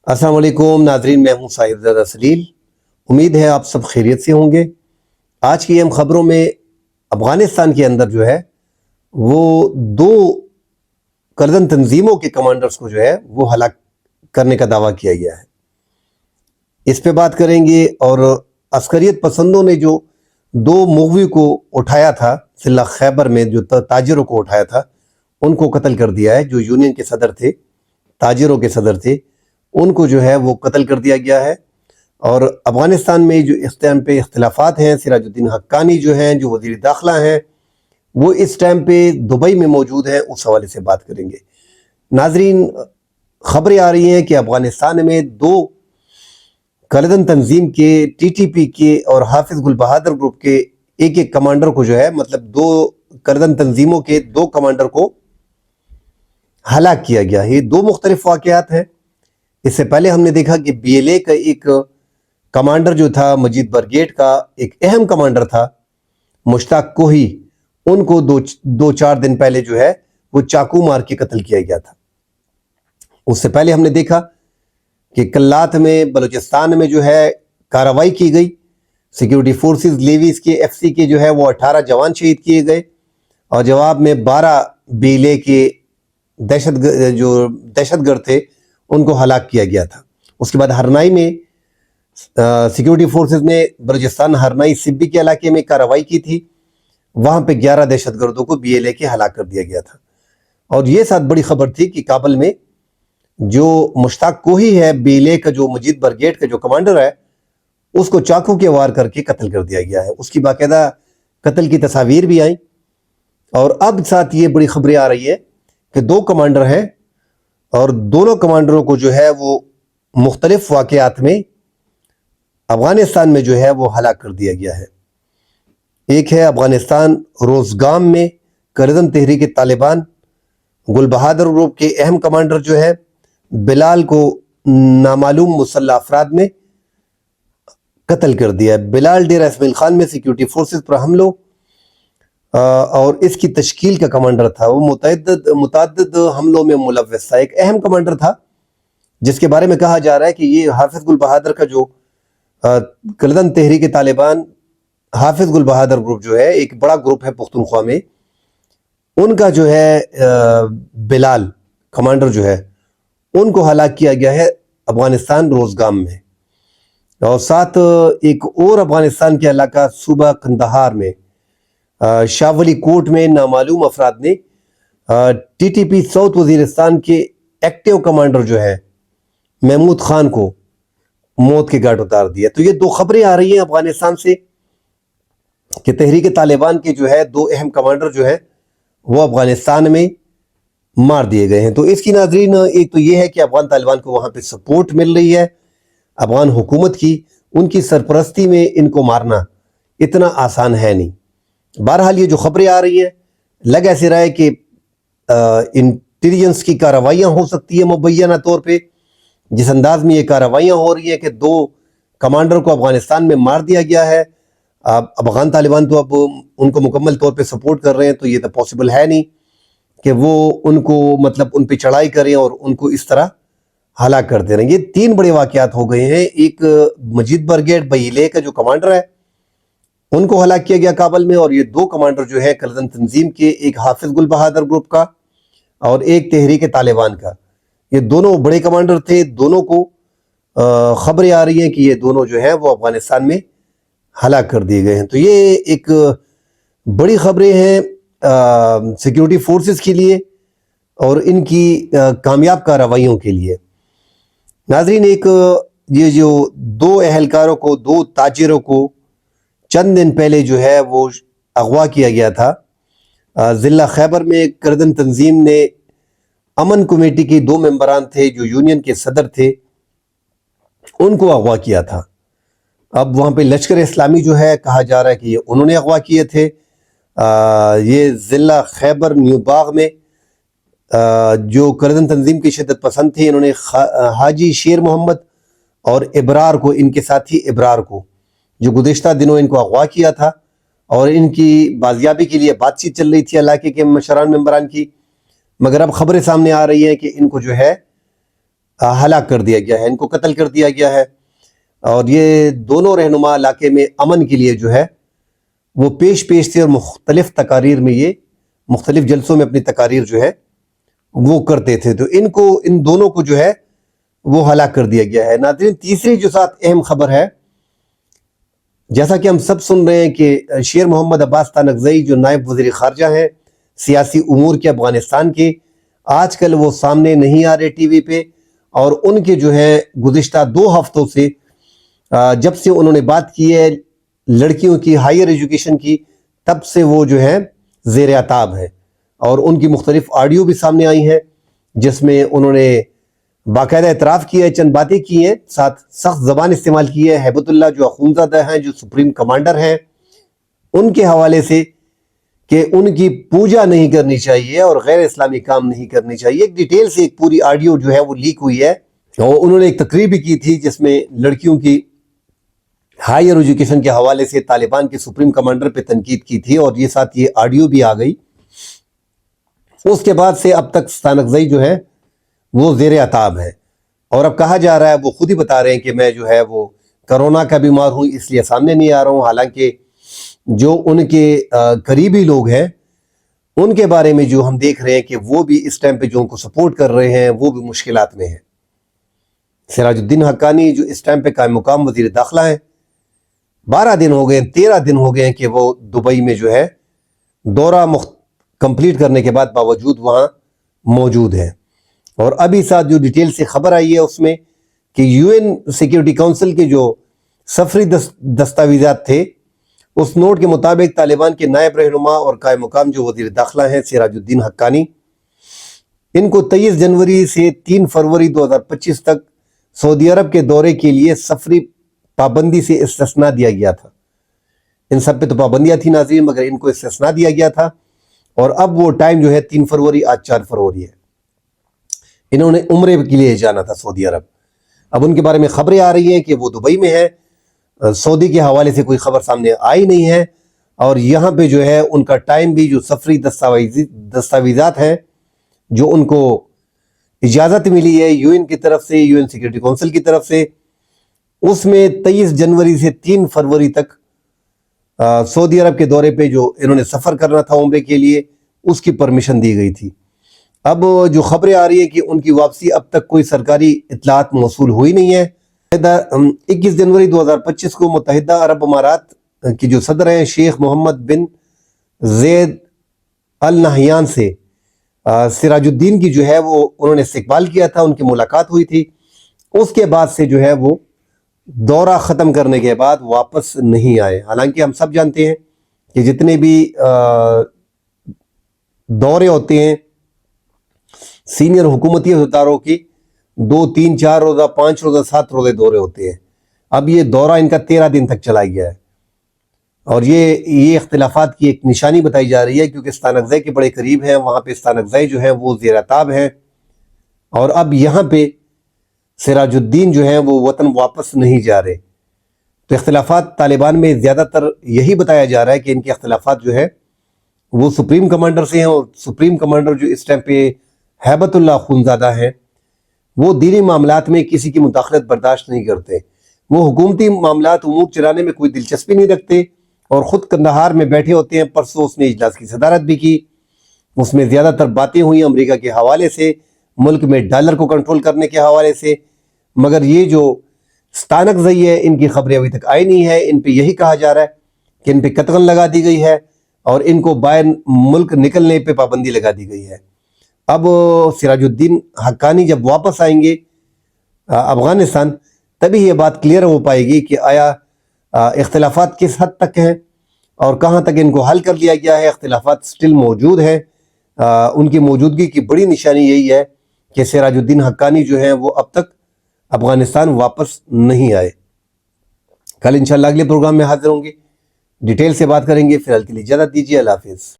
السلام علیکم ناظرین، میں ہوں ساحر زادہ سلیل۔ امید ہے آپ سب خیریت سے ہوں گے۔ آج کی اہم خبروں میں افغانستان کے اندر جو ہے وہ دو کردن تنظیموں کے کمانڈرز کو جو ہے وہ ہلاک کرنے کا دعویٰ کیا گیا ہے، اس پہ بات کریں گے۔ اور عسکریت پسندوں نے جو دو مغوی کو اٹھایا تھا ضلع خیبر میں، جو تاجروں کو اٹھایا تھا، ان کو قتل کر دیا ہے۔ جو یونین کے صدر تھے، تاجروں کے صدر تھے، ان کو جو ہے وہ قتل کر دیا گیا ہے۔ اور افغانستان میں جو اس ٹائم پہ اختلافات ہیں، سراج الدین حقانی جو ہیں، جو وزیر داخلہ ہیں، وہ اس ٹائم پہ دبئی میں موجود ہیں، اس حوالے سے بات کریں گے۔ ناظرین، خبریں آ رہی ہیں کہ افغانستان میں دو کردن تنظیم کے، ٹی ٹی پی کے اور حافظ گل بہادر گروپ کے ایک ایک کمانڈر کو جو ہے، مطلب دو کردن تنظیموں کے دو کمانڈر کو ہلاک کیا گیا۔ یہ دو مختلف واقعات ہیں۔ اس سے پہلے ہم نے دیکھا کہ بی ایل اے کا ایک کمانڈر جو تھا، مجید برگیڈ کا ایک اہم کمانڈر تھا، مشتاق کوہی، ان کو دو چار دن پہلے جو ہے وہ چاقو مار کے قتل کیا گیا تھا۔ اس سے پہلے ہم نے دیکھا کہ کلات میں، بلوچستان میں جو ہے کارروائی کی گئی۔ سیکیورٹی فورسز لیویز کے ایف سی کے جو ہے وہ 18 جوان شہید کیے گئے، اور جواب میں 12 بی ایل اے کے دہشت گرد تھے ان کو ہلاک کیا گیا تھا۔ اس کے بعد ہرنائی میں سیکیورٹی فورسز نے بلوچستان ہرنائی سبی کے علاقے میں کارروائی کی تھی، وہاں پہ 11 دہشت گردوں کو بی ایل اے کے ہلاک کر دیا گیا تھا۔ اور یہ ساتھ بڑی خبر تھی کہ کابل میں جو مشتاق کوہی ہے، بی ایل اے کا جو مجید برگیڈ کا جو کمانڈر ہے، اس کو چاقو کے وار کر کے قتل کر دیا گیا ہے۔ اس کی باقاعدہ قتل کی تصاویر بھی آئیں۔ اور اب ساتھ یہ بڑی خبریں آ رہی ہے کہ دو کمانڈر ہیں، اور دونوں کمانڈروں کو جو ہے وہ مختلف واقعات میں افغانستان میں جو ہے وہ ہلاک کر دیا گیا ہے۔ ایک ہے افغانستان روزگام میں کردن تحریک طالبان گل بہادر گروپ کے اہم کمانڈر جو ہے بلال کو نامعلوم مسلح افراد نے قتل کر دیا ہے۔ بلال ڈیرہ اسماعیل خان میں سیکیورٹی فورسز پر حملوں اور اس کی تشکیل کا کمانڈر تھا۔ وہ متعدد حملوں میں ملوث تھا، ایک اہم کمانڈر تھا، جس کے بارے میں کہا جا رہا ہے کہ یہ حافظ گل بہادر کا جو کردن تحریک طالبان حافظ گل بہادر گروپ جو ہے، ایک بڑا گروپ ہے پختونخوا میں، ان کا جو ہے بلال کمانڈر جو ہے، ان کو ہلاک کیا گیا ہے افغانستان روزگام میں۔ اور ساتھ ایک اور افغانستان کے علاقہ صوبہ قندھار میں شاہ ولی کوٹ میں نامعلوم افراد نے T T P south Waziristan کے ایکٹیو کمانڈر جو ہے محمود خان کو موت کے گھاٹ اتار دیا۔ تو یہ دو خبریں آ رہی ہیں افغانستان سے کہ تحریک طالبان کے جو ہے دو اہم کمانڈر جو ہے وہ افغانستان میں مار دیے گئے ہیں۔ تو اس کی ناظرین، ایک تو یہ ہے کہ افغان طالبان کو وہاں پہ سپورٹ مل رہی ہے افغان حکومت کی، ان کی سرپرستی میں ان کو مارنا اتنا آسان ہے نہیں۔ بہرحال یہ جو خبریں آ رہی ہیں، لگ ایسے رہا ہے کہ انٹیلیجنس کی کارروائیاں ہو سکتی ہیں مبینہ طور پہ۔ جس انداز میں یہ کارروائیاں ہو رہی ہیں کہ دو کمانڈر کو افغانستان میں مار دیا گیا ہے، افغان طالبان تو اب ان کو مکمل طور پہ سپورٹ کر رہے ہیں، تو یہ تو پاسبل ہے نہیں کہ وہ ان کو مطلب ان پہ چڑھائی کریں اور ان کو اس طرح ہلاک کر دے رہے ہیں۔ یہ تین بڑے واقعات ہو گئے ہیں۔ ایک مجید برگیڈ بی ایل اے کا جو کمانڈر ہے، ان کو ہلاک کیا گیا کابل میں، اور یہ دو کمانڈر جو ہے کردن تنظیم کے، ایک حافظ گل بہادر گروپ کا اور ایک تحریک طالبان کا، یہ دونوں بڑے کمانڈر تھے۔ دونوں کو خبریں آ رہی ہیں کہ یہ دونوں جو ہیں وہ افغانستان میں ہلاک کر دیے گئے ہیں۔ تو یہ ایک بڑی خبریں ہیں سیکیورٹی فورسز کے لیے اور ان کی کامیاب کارروائیوں کے لیے۔ ناظرین، ایک یہ جو دو اہلکاروں کو، دو تاجروں کو چند دن پہلے جو ہے وہ اغوا کیا گیا تھا ضلع خیبر میں، کردن تنظیم نے امن کمیٹی کے دو ممبران تھے جو یونین کے صدر تھے، ان کو اغوا کیا تھا۔ اب وہاں پہ لشکر اسلامی جو ہے، کہا جا رہا ہے کہ یہ انہوں نے اغوا کیے تھے۔ یہ ضلع خیبر نیو باغ میں جو کردن تنظیم کی شدت پسند تھے، انہوں نے حاجی شیر محمد اور ابرار کو، ان کے ساتھی ابرار کو، جو گزشتہ دنوں ان کو اغوا کیا تھا، اور ان کی بازیابی کے لیے بات چیت چل رہی تھی علاقے کے مشران ممبران کی، مگر اب خبریں سامنے آ رہی ہیں کہ ان کو جو ہے ہلاک کر دیا گیا ہے، ان کو قتل کر دیا گیا ہے۔ اور یہ دونوں رہنما علاقے میں امن کے لیے جو ہے وہ پیش تھے، اور مختلف تقاریر میں یہ مختلف جلسوں میں اپنی تقاریر جو ہے وہ کرتے تھے۔ تو ان دونوں کو جو ہے وہ ہلاک کر دیا گیا ہے۔ ناظرین، تیسری جو ساتھ اہم خبر ہے، جیسا کہ ہم سب سن رہے ہیں کہ شیر محمد عباس تانکزئی جو نائب وزیر خارجہ ہیں سیاسی امور کے افغانستان کے، آج کل وہ سامنے نہیں آ رہے ٹی وی پہ، اور ان کے جو ہے گزشتہ 2 ہفتوں سے جب سے انہوں نے بات کی ہے لڑکیوں کی ہائر ایجوکیشن کی، تب سے وہ جو ہے زیر عتاب ہے، اور ان کی مختلف آڈیو بھی سامنے آئی ہیں جس میں انہوں نے باقاعدہ اعتراف کیا ہے، چند باتیں کی ہیں، ساتھ سخت زبان استعمال کی ہے ہیبت اللہ جو اخونزادہ ہیں، جو سپریم کمانڈر ہیں، ان کے حوالے سے کہ ان کی پوجا نہیں کرنی چاہیے اور غیر اسلامی کام نہیں کرنی چاہیے۔ ایک ڈیٹیل سے ایک پوری آڈیو جو ہے وہ لیک ہوئی ہے، اور انہوں نے ایک تقریر بھی کی تھی جس میں لڑکیوں کی ہائر ایجوکیشن کے حوالے سے طالبان کے سپریم کمانڈر پہ تنقید کی تھی، اور یہ ساتھ یہ آڈیو بھی آ گئی۔ اس کے بعد سے اب تک تانکزئی جو ہے وہ زیر عتاب ہے، اور اب کہا جا رہا ہے، وہ خود ہی بتا رہے ہیں کہ میں جو ہے وہ کرونا کا بیمار ہوں اس لیے سامنے نہیں آ رہا ہوں، حالانکہ جو ان کے قریبی لوگ ہیں ان کے بارے میں جو ہم دیکھ رہے ہیں کہ وہ بھی اس ٹائم پہ جو ان کو سپورٹ کر رہے ہیں وہ بھی مشکلات میں ہیں۔ سراج الدین حقانی جو اس ٹائم پہ قائم مقام وزیر داخلہ ہیں، 12 دن ہو گئے، 13 دن ہو گئے ہیں کہ وہ دبئی میں جو ہے دورہ کمپلیٹ کرنے کے بعد باوجود وہاں موجود ہیں۔ اور ابھی ساتھ جو ڈیٹیل سے خبر آئی ہے اس میں کہ UN سیکیورٹی کونسل کے جو سفری دستاویزات تھے، اس نوٹ کے مطابق طالبان کے نائب رہنما اور قائم مقام جو وزیر داخلہ ہیں سراج الدین حقانی، ان کو 23 جنوری سے 3 فروری 2025 تک سعودی عرب کے دورے کے لیے سفری پابندی سے استثناء دیا گیا تھا۔ ان سب پہ تو پابندیاں تھیں ناظرین، مگر ان کو استثناء دیا گیا تھا، اور اب وہ ٹائم جو ہے 3 فروری، آج 4 فروری ہے، انہوں نے عمرے کے لیے جانا تھا سعودی عرب۔ اب ان کے بارے میں خبریں آ رہی ہیں کہ وہ دبئی میں ہیں، سعودی کے حوالے سے کوئی خبر سامنے آئی نہیں ہے، اور یہاں پہ جو ہے ان کا ٹائم بھی جو سفری دستاویزات ہیں جو ان کو اجازت ملی ہے UN کی طرف سے، UN سیکیورٹی کونسل کی طرف سے، اس میں 23 جنوری سے 3 فروری تک سعودی عرب کے دورے پہ جو انہوں نے سفر کرنا تھا عمرے کے لیے، اس کی پرمیشن دی گئی تھی۔ اب جو خبریں آ رہی ہیں کہ ان کی واپسی اب تک کوئی سرکاری اطلاعات موصول ہوئی نہیں ہے۔ 21 جنوری 2025 کو متحدہ عرب امارات کی جو صدر ہیں شیخ محمد بن زید ال نہیان سے سراج الدین کی جو ہے وہ انہوں نے استقبال کیا تھا، ان کی ملاقات ہوئی تھی۔ اس کے بعد سے جو ہے وہ دورہ ختم کرنے کے بعد واپس نہیں آئے۔ حالانکہ ہم سب جانتے ہیں کہ جتنے بھی دورے ہوتے ہیں سینئر حکومتی عہدیداروں کی، 2 3 4 روزہ 5 روزہ 7 روزے دورے ہوتے ہیں۔ اب یہ دورہ ان کا 13 دن تک چلا گیا ہے، اور یہ اختلافات کی ایک نشانی بتائی جا رہی ہے، کیونکہ تانکزئی کے بڑے قریب ہیں، وہاں پہ تانکزئی جو ہے وہ زیر عتاب ہیں، اور اب یہاں پہ سراج الدین جو ہیں وہ وطن واپس نہیں جا رہے۔ تو اختلافات طالبان میں زیادہ تر یہی بتایا جا رہا ہے کہ ان کے اختلافات جو ہے وہ سپریم کمانڈر سے ہیں، اور سپریم کمانڈر جو اس ٹائم پہ ہیبت اللہ اخونزادہ ہیں، وہ دینی معاملات میں کسی کی مداخلت برداشت نہیں کرتے، وہ حکومتی معاملات امور چلانے میں کوئی دلچسپی نہیں رکھتے، اور خود کندہار میں بیٹھے ہوتے ہیں۔ پرسوں اس نے اجلاس کی صدارت بھی کی، اس میں زیادہ تر باتیں ہوئیں امریکہ کے حوالے سے، ملک میں ڈالر کو کنٹرول کرنے کے حوالے سے، مگر یہ جو تانکزئی ہے ان کی خبریں ابھی تک آئی نہیں ہے۔ ان پہ یہی کہا جا رہا ہے کہ ان پہ قطغن لگا دی گئی ہے، اور ان کو باہر ملک نکلنے پہ پابندی لگا دی گئی ہے۔ اب سراج الدین حقانی جب واپس آئیں گے افغانستان، تبھی یہ بات کلیئر ہو پائے گی کہ آیا اختلافات کس حد تک ہیں اور کہاں تک ان کو حل کر لیا گیا ہے۔ اختلافات سٹل موجود ہیں، ان کی موجودگی کی بڑی نشانی یہی ہے کہ سراج الدین حقانی جو ہیں وہ اب تک افغانستان واپس نہیں آئے۔ کل انشاءاللہ اگلے پروگرام میں حاضر ہوں گے، ڈیٹیل سے بات کریں گے۔ فی الحال کے لیے اجازت دیجیے، اللہ حافظ۔